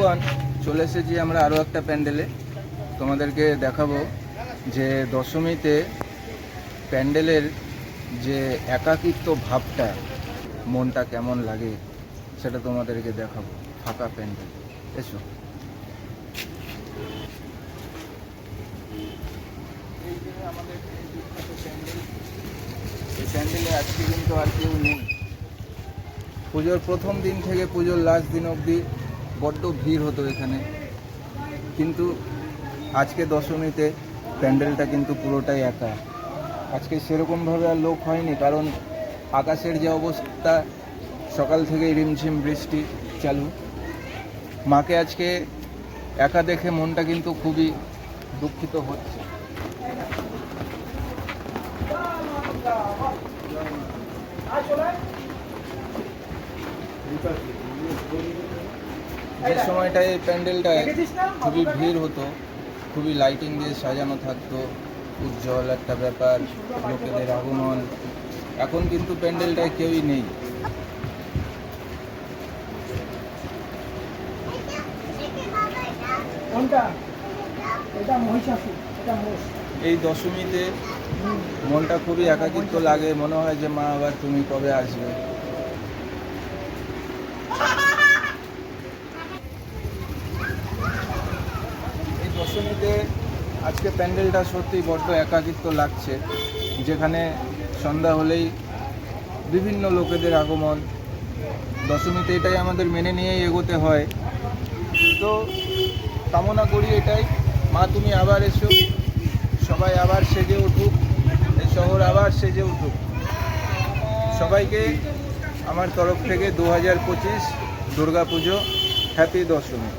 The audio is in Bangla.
বন্ধুগণ, চলে এসেছি আমরা আরও একটা প্যান্ডেলে। তোমাদেরকে দেখাবো যে দশমীতে প্যান্ডেলের যে একাকিত্ব ভাবটা, মনটা কেমন লাগে সেটা তোমাদেরকে দেখাবো। ফাঁকা প্যান্ডেল, এসো। এই যে আমাদের এই বিখ্যাত প্যান্ডেল, এই প্যান্ডেলে আজকে কিন্তু আর কেউ নেই। পুজোর প্রথম দিন থেকে পুজোর লাস্ট দিন অবধি বড্ড ভিড় হতো এখানে, কিন্তু আজকে দশমীতে প্যান্ডেলটা কিন্তু পুরোটাই একা। আজকে সেরকমভাবে আর লোক হয়নি, কারণ আকাশের যে অবস্থা, সকাল থেকেই রিমঝিম বৃষ্টি চালু। মাকে আজকে একা দেখে মনটা কিন্তু খুবই দুঃখিত হচ্ছে। যে সময়টায় এই প্যান্ডেলটায় খুবই ভিড় হতো, খুবই লাইটিং দিয়ে সাজানো থাকতো, উজ্জ্বল একটা ব্যাপার, লোকেদের আগমন। এখন কিন্তু প্যান্ডেলটায় কেউই নেই। এই দশমীতে মনটা খুবই একাকিত্ব লাগে, মনে হয় যে মা আবার তুমি কবে আসবে। এই দশমীতে আজকে প্যান্ডেলটা সত্যি বড্ড একাকিত্ব লাগছে, যেখানে সন্ধ্যা হলেই বিভিন্ন লোকেদের আগমন। দশমীতে এটাই আমাদের মেনে নিয়েই এগোতে হয়। তো কামনা করি এটাই, মা তুমি আবার এসো, সবাই আবার সেজে উঠুক, এই শহর আবার সেজে উঠুক। সবাইকে আমার তরফ থেকে 2025 দুর্গাপুজো হ্যাপি দশমী।